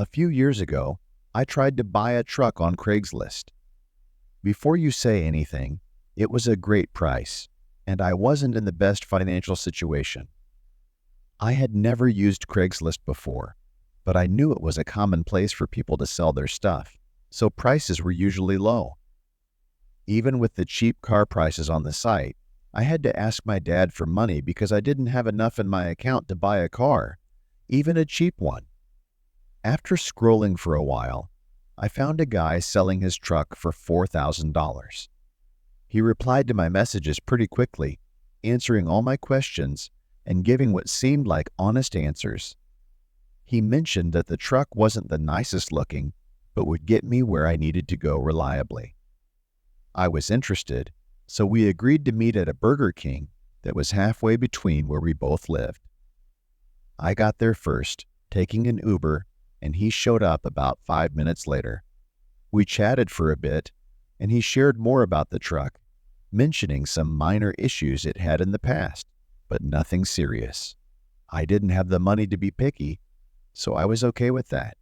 A few years ago, I tried to buy a truck on Craigslist. Before you say anything, it was a great price, and I wasn't in the best financial situation. I had never used Craigslist before, but I knew it was a common place for people to sell their stuff, so prices were usually low. Even with the cheap car prices on the site, I had to ask my dad for money because I didn't have enough in my account to buy a car, even a cheap one. After scrolling for a while, I found a guy selling his truck for $4,000. He replied to my messages pretty quickly, answering all my questions and giving what seemed like honest answers. He mentioned that the truck wasn't the nicest looking, but would get me where I needed to go reliably. I was interested, so we agreed to meet at a Burger King that was halfway between where we both lived. I got there first, taking an Uber, and he showed up about 5 minutes later. We chatted for a bit, and he shared more about the truck, mentioning some minor issues it had in the past, but nothing serious. I didn't have the money to be picky, so I was okay with that.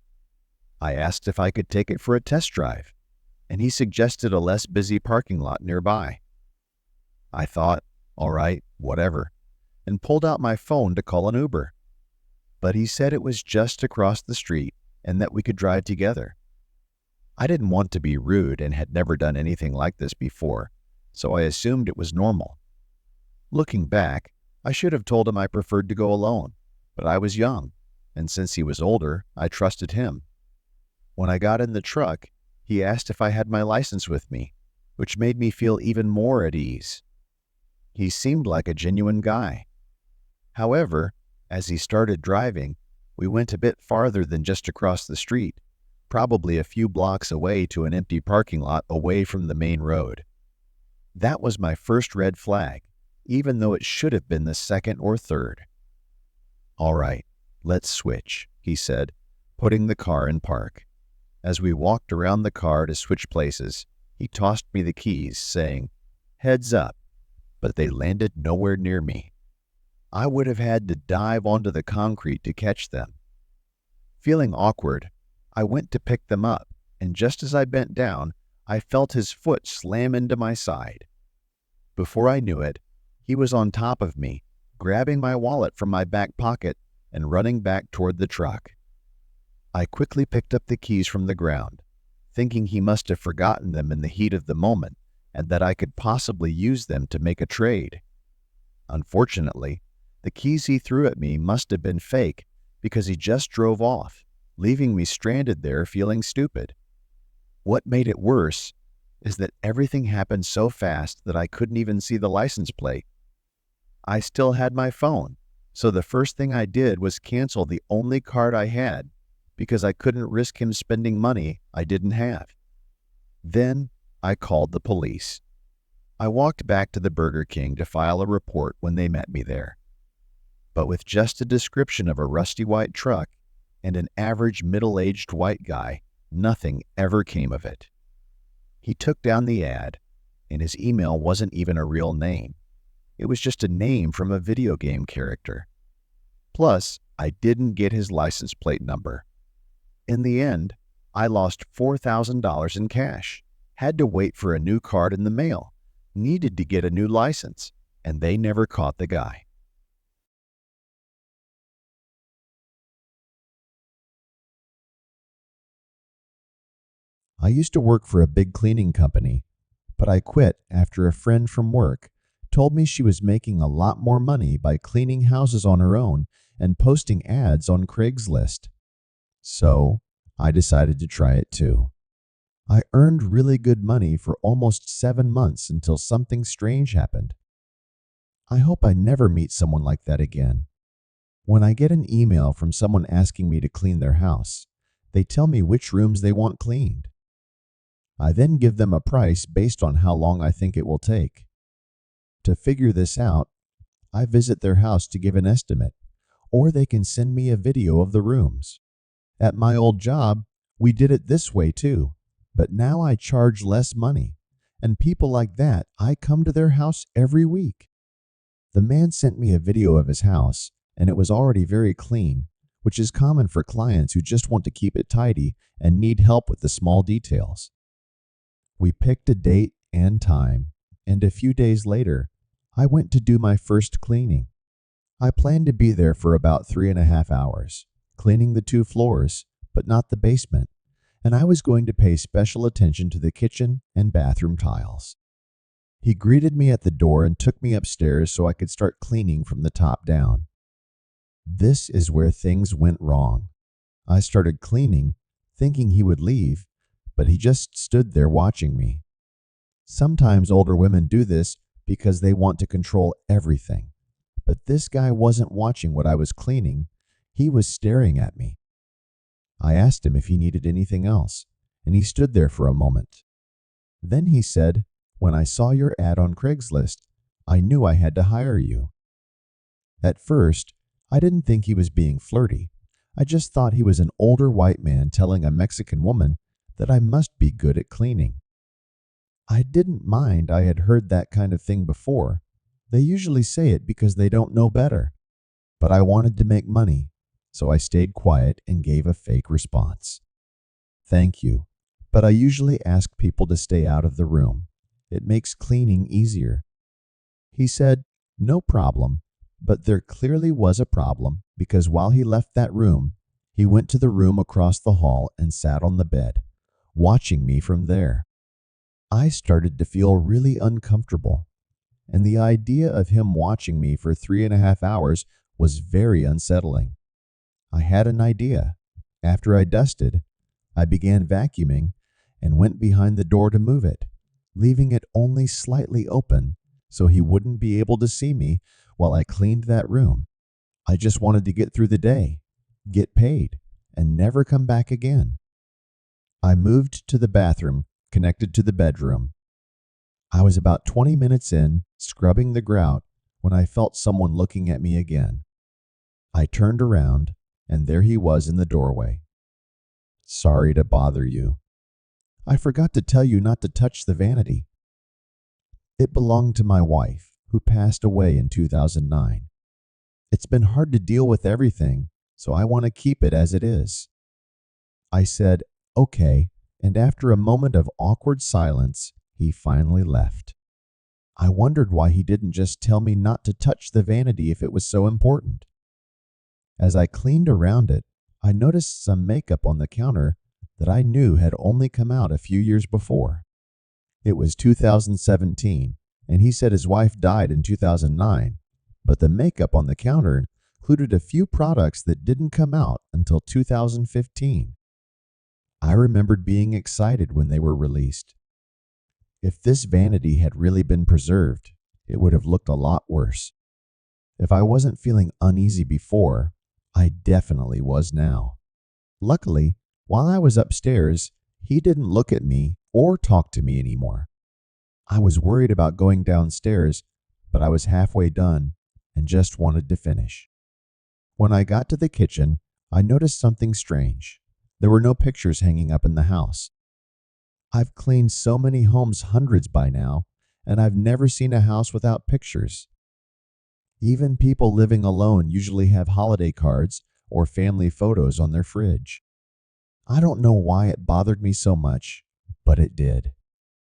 I asked if I could take it for a test drive, and he suggested a less busy parking lot nearby. I thought, all right, whatever, and pulled out my phone to call an Uber. But he said it was just across the street and that we could drive together. I didn't want to be rude and had never done anything like this before, so I assumed it was normal. Looking back, I should have told him I preferred to go alone, but I was young, and since he was older, I trusted him. When I got in the truck, he asked if I had my license with me, which made me feel even more at ease. He seemed like a genuine guy. However, as he started driving, we went a bit farther than just across the street, probably a few blocks away to an empty parking lot away from the main road. That was my first red flag, even though it should have been the second or third. All right, let's switch, he said, putting the car in park. As we walked around the car to switch places, he tossed me the keys, saying, "Heads up," but they landed nowhere near me. I would have had to dive onto the concrete to catch them. Feeling awkward, I went to pick them up, and just as I bent down, I felt his foot slam into my side. Before I knew it, he was on top of me, grabbing my wallet from my back pocket and running back toward the truck. I quickly picked up the keys from the ground, thinking he must have forgotten them in the heat of the moment and that I could possibly use them to make a trade. Unfortunately, the keys he threw at me must have been fake because he just drove off, leaving me stranded there feeling stupid. What made it worse is that everything happened so fast that I couldn't even see the license plate. I still had my phone, so the first thing I did was cancel the only card I had because I couldn't risk him spending money I didn't have. Then I called the police. I walked back to the Burger King to file a report when they met me there. But with just a description of a rusty white truck and an average middle-aged white guy, nothing ever came of it. He took down the ad, and his email wasn't even a real name. It was just a name from a video game character. Plus, I didn't get his license plate number. In the end, I lost $4,000 in cash, had to wait for a new card in the mail, needed to get a new license, and they never caught the guy. I used to work for a big cleaning company, but I quit after a friend from work told me she was making a lot more money by cleaning houses on her own and posting ads on Craigslist. So, I decided to try it too. I earned really good money for almost 7 months until something strange happened. I hope I never meet someone like that again. When I get an email from someone asking me to clean their house, they tell me which rooms they want cleaned. I then give them a price based on how long I think it will take. To figure this out, I visit their house to give an estimate, or they can send me a video of the rooms. At my old job, we did it this way too, but now I charge less money, and people like that, I come to their house every week. The man sent me a video of his house, and it was already very clean, which is common for clients who just want to keep it tidy and need help with the small details. We picked a date and time, and a few days later, I went to do my first cleaning. I planned to be there for about 3.5 hours, cleaning the 2 floors, but not the basement, and I was going to pay special attention to the kitchen and bathroom tiles. He greeted me at the door and took me upstairs so I could start cleaning from the top down. This is where things went wrong. I started cleaning, thinking he would leave, but he just stood there watching me. Sometimes older women do this because they want to control everything. But this guy wasn't watching what I was cleaning. He was staring at me. I asked him if he needed anything else, and he stood there for a moment. Then he said, "When I saw your ad on Craigslist, I knew I had to hire you." At first, I didn't think he was being flirty. I just thought he was an older white man telling a Mexican woman that I must be good at cleaning. I didn't mind. I had heard that kind of thing before. They usually say it because they don't know better. But I wanted to make money, so I stayed quiet and gave a fake response. "Thank you, but I usually ask people to stay out of the room. It makes cleaning easier." He said, "No problem," but there clearly was a problem because while he left that room, he went to the room across the hall and sat on the bed, watching me from there. I started to feel really uncomfortable, and the idea of him watching me for 3.5 hours was very unsettling. I had an idea. After I dusted, I began vacuuming and went behind the door to move it, leaving it only slightly open so he wouldn't be able to see me while I cleaned that room. I just wanted to get through the day, get paid, and never come back again. I moved to the bathroom connected to the bedroom. I was about 20 minutes in, scrubbing the grout, when I felt someone looking at me again. I turned around, and there he was in the doorway. "Sorry to bother you. I forgot to tell you not to touch the vanity. It belonged to my wife, who passed away in 2009. It's been hard to deal with everything, so I want to keep it as it is." I said, "Okay," and after a moment of awkward silence, he finally left. I wondered why he didn't just tell me not to touch the vanity if it was so important. As I cleaned around it, I noticed some makeup on the counter that I knew had only come out a few years before. It was 2017, and he said his wife died in 2009, but the makeup on the counter included a few products that didn't come out until 2015. I remembered being excited when they were released. If this vanity had really been preserved, it would have looked a lot worse. If I wasn't feeling uneasy before, I definitely was now. Luckily, while I was upstairs, he didn't look at me or talk to me anymore. I was worried about going downstairs, but I was halfway done and just wanted to finish. When I got to the kitchen, I noticed something strange. There were no pictures hanging up in the house. I've cleaned so many homes, hundreds by now, and I've never seen a house without pictures. Even people living alone usually have holiday cards or family photos on their fridge. I don't know why it bothered me so much, but it did.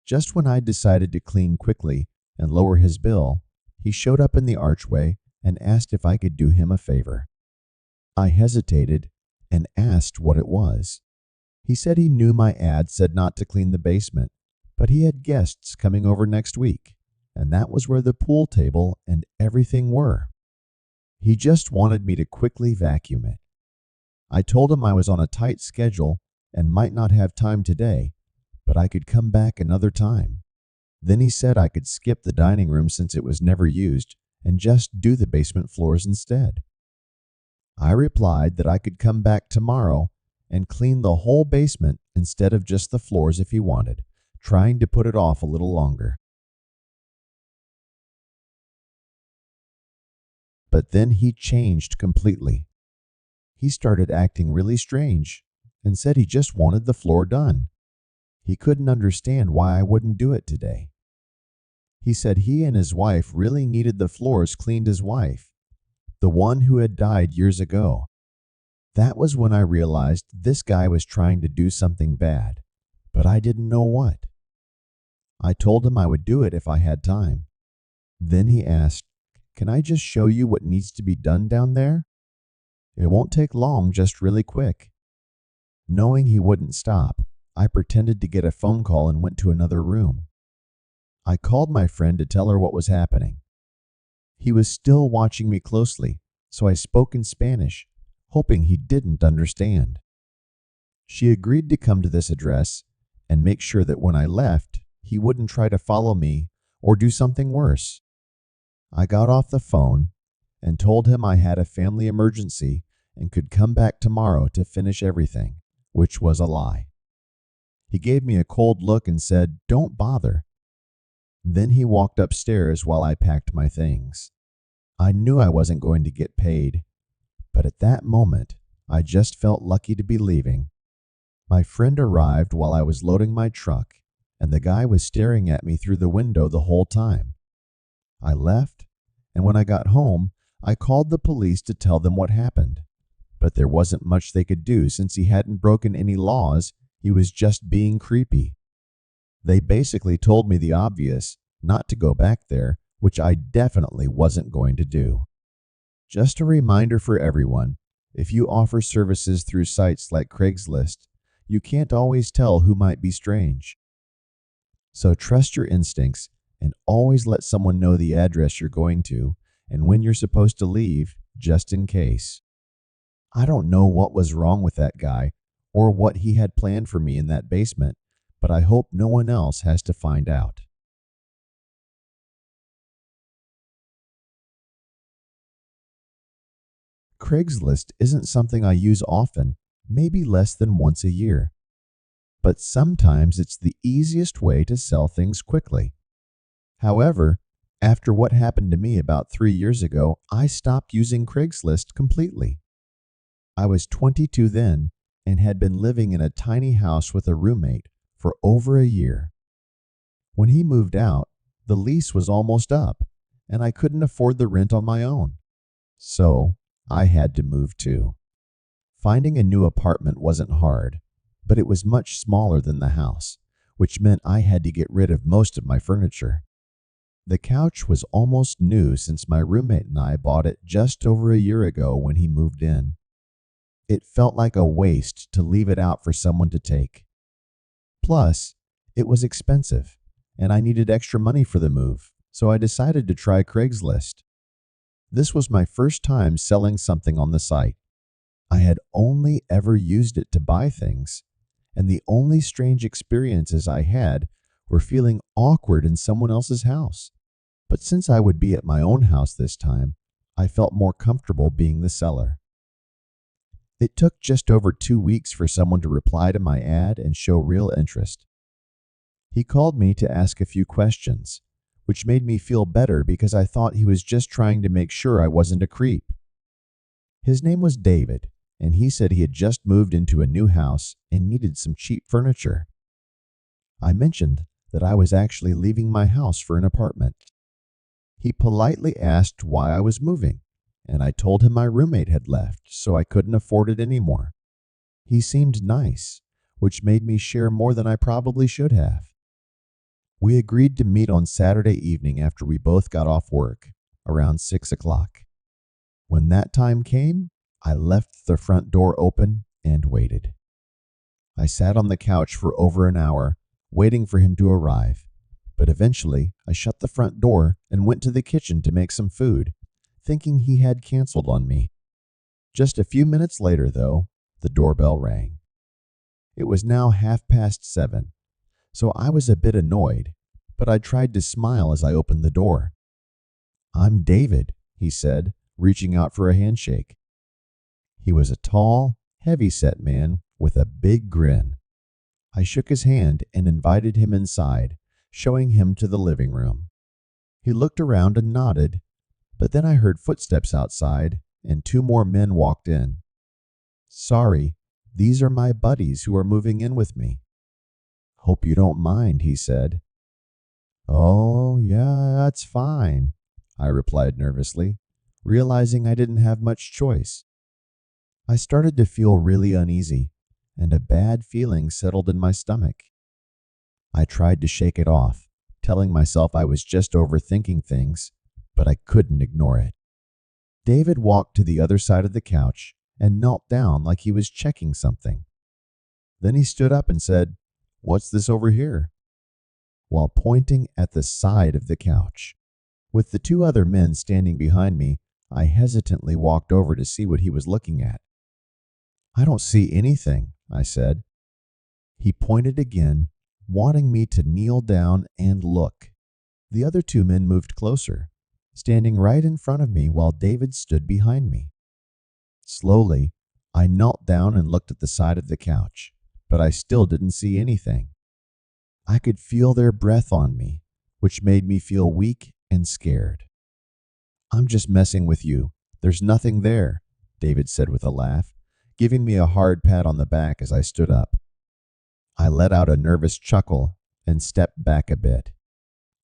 Just when I decided to clean quickly and lower his bill, he showed up in the archway and asked if I could do him a favor. I hesitated and asked what it was. He said he knew my ad said not to clean the basement, but he had guests coming over next week, and that was where the pool table and everything were. He just wanted me to quickly vacuum it. I told him I was on a tight schedule and might not have time today, but I could come back another time. Then he said I could skip the dining room since it was never used and just do the basement floors instead. I replied that I could come back tomorrow and clean the whole basement instead of just the floors if he wanted, trying to put it off a little longer. But then he changed completely. He started acting really strange and said he just wanted the floor done. He couldn't understand why I wouldn't do it today. He said he and his wife really needed the floors cleaned. His wife, the one who had died years ago. That was when I realized this guy was trying to do something bad, but I didn't know what. I told him I would do it if I had time. Then he asked, "Can I just show you what needs to be done down there? It won't take long, just really quick." Knowing he wouldn't stop, I pretended to get a phone call and went to another room. I called my friend to tell her what was happening. He was still watching me closely, so I spoke in Spanish, hoping he didn't understand. She agreed to come to this address and make sure that when I left, he wouldn't try to follow me or do something worse. I got off the phone and told him I had a family emergency and could come back tomorrow to finish everything, which was a lie. He gave me a cold look and said, "Don't bother." Then he walked upstairs while I packed my things. I knew I wasn't going to get paid, but at that moment, I just felt lucky to be leaving. My friend arrived while I was loading my truck, and the guy was staring at me through the window the whole time. I left, and when I got home, I called the police to tell them what happened. But there wasn't much they could do since he hadn't broken any laws, he was just being creepy. They basically told me the obvious, not to go back there, which I definitely wasn't going to do. Just a reminder for everyone, if you offer services through sites like Craigslist, you can't always tell who might be strange. So trust your instincts and always let someone know the address you're going to and when you're supposed to leave, just in case. I don't know what was wrong with that guy or what he had planned for me in that basement, but I hope no one else has to find out. Craigslist isn't something I use often, maybe less than once a year. But sometimes it's the easiest way to sell things quickly. However, after what happened to me about 3 years ago, I stopped using Craigslist completely. I was 22 then and had been living in a tiny house with a roommate for over a year. When he moved out, the lease was almost up, and I couldn't afford the rent on my own. So I had to move too. Finding a new apartment wasn't hard, but it was much smaller than the house, which meant I had to get rid of most of my furniture. The couch was almost new since my roommate and I bought it just over a year ago when he moved in. It felt like a waste to leave it out for someone to take. Plus, it was expensive, and I needed extra money for the move, so I decided to try Craigslist. This was my first time selling something on the site. I had only ever used it to buy things, and the only strange experiences I had were feeling awkward in someone else's house. But since I would be at my own house this time, I felt more comfortable being the seller. It took just over 2 weeks for someone to reply to my ad and show real interest. He called me to ask a few questions, which made me feel better because I thought he was just trying to make sure I wasn't a creep. His name was David, and he said he had just moved into a new house and needed some cheap furniture. I mentioned that I was actually leaving my house for an apartment. He politely asked why I was moving, and I told him my roommate had left, so I couldn't afford it anymore. He seemed nice, which made me share more than I probably should have. We agreed to meet on Saturday evening after we both got off work, around 6 o'clock. When that time came, I left the front door open and waited. I sat on the couch for over an hour, waiting for him to arrive, but eventually I shut the front door and went to the kitchen to make some food, thinking he had canceled on me. Just a few minutes later, though, the doorbell rang. It was now 7:30, so I was a bit annoyed, but I tried to smile as I opened the door. "I'm David," he said, reaching out for a handshake. He was a tall, heavy-set man with a big grin. I shook his hand and invited him inside, showing him to the living room. He looked around and nodded, but then I heard footsteps outside and 2 more men walked in. "Sorry, these are my buddies who are moving in with me." "Hope you don't mind," he said. "Oh, yeah, that's fine," I replied nervously, realizing I didn't have much choice. I started to feel really uneasy, and a bad feeling settled in my stomach. I tried to shake it off, telling myself I was just overthinking things, but I couldn't ignore it. David walked to the other side of the couch and knelt down like he was checking something. Then he stood up and said, "What's this over here?" while pointing at the side of the couch. With the two other men standing behind me, I hesitantly walked over to see what he was looking at. "I don't see anything," I said. He pointed again, wanting me to kneel down and look. The other two men moved closer, standing right in front of me while David stood behind me. Slowly, I knelt down and looked at the side of the couch, but I still didn't see anything. I could feel their breath on me, which made me feel weak and scared. "I'm just messing with you. There's nothing there," David said with a laugh, giving me a hard pat on the back as I stood up. I let out a nervous chuckle and stepped back a bit.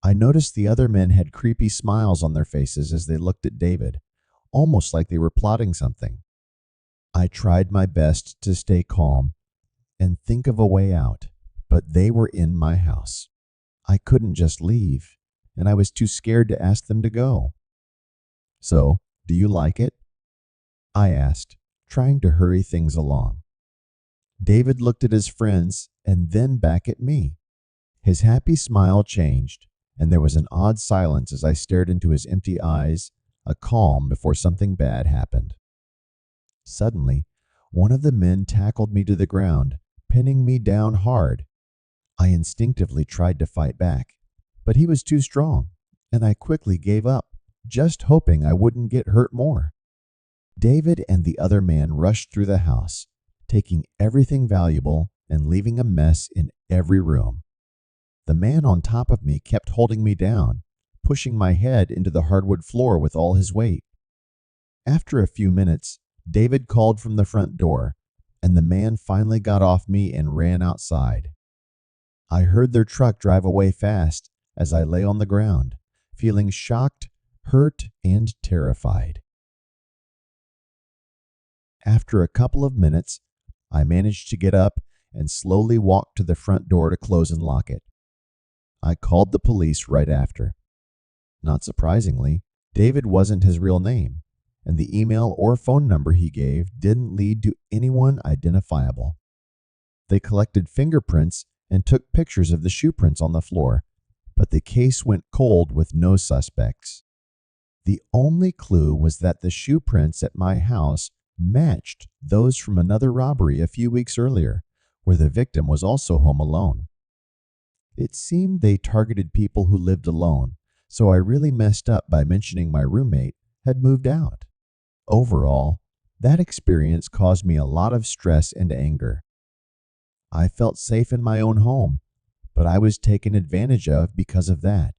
I noticed the other men had creepy smiles on their faces as they looked at David, almost like they were plotting something. I tried my best to stay calm and think of a way out, but they were in my house. I couldn't just leave, and I was too scared to ask them to go. "So, do you like it?" I asked, trying to hurry things along. David looked at his friends and then back at me. His happy smile changed, and there was an odd silence as I stared into his empty eyes, a calm before something bad happened. Suddenly, one of the men tackled me to the ground, pinning me down hard. I instinctively tried to fight back, but he was too strong, and I quickly gave up, just hoping I wouldn't get hurt more. David and the other man rushed through the house, taking everything valuable and leaving a mess in every room. The man on top of me kept holding me down, pushing my head into the hardwood floor with all his weight. After a few minutes, David called from the front door, and the man finally got off me and ran outside. I heard their truck drive away fast as I lay on the ground, feeling shocked, hurt, and terrified. After a couple of minutes, I managed to get up and slowly walked to the front door to close and lock it. I called the police right after. Not surprisingly, David wasn't his real name, and the email or phone number he gave didn't lead to anyone identifiable. They collected fingerprints and took pictures of the shoe prints on the floor, but the case went cold with no suspects. The only clue was that the shoe prints at my house matched those from another robbery a few weeks earlier, where the victim was also home alone. It seemed they targeted people who lived alone, so I really messed up by mentioning my roommate had moved out. Overall, that experience caused me a lot of stress and anger. I felt safe in my own home, but I was taken advantage of because of that.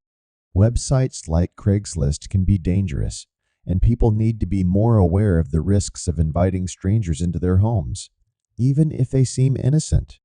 Websites like Craigslist can be dangerous, and people need to be more aware of the risks of inviting strangers into their homes, even if they seem innocent.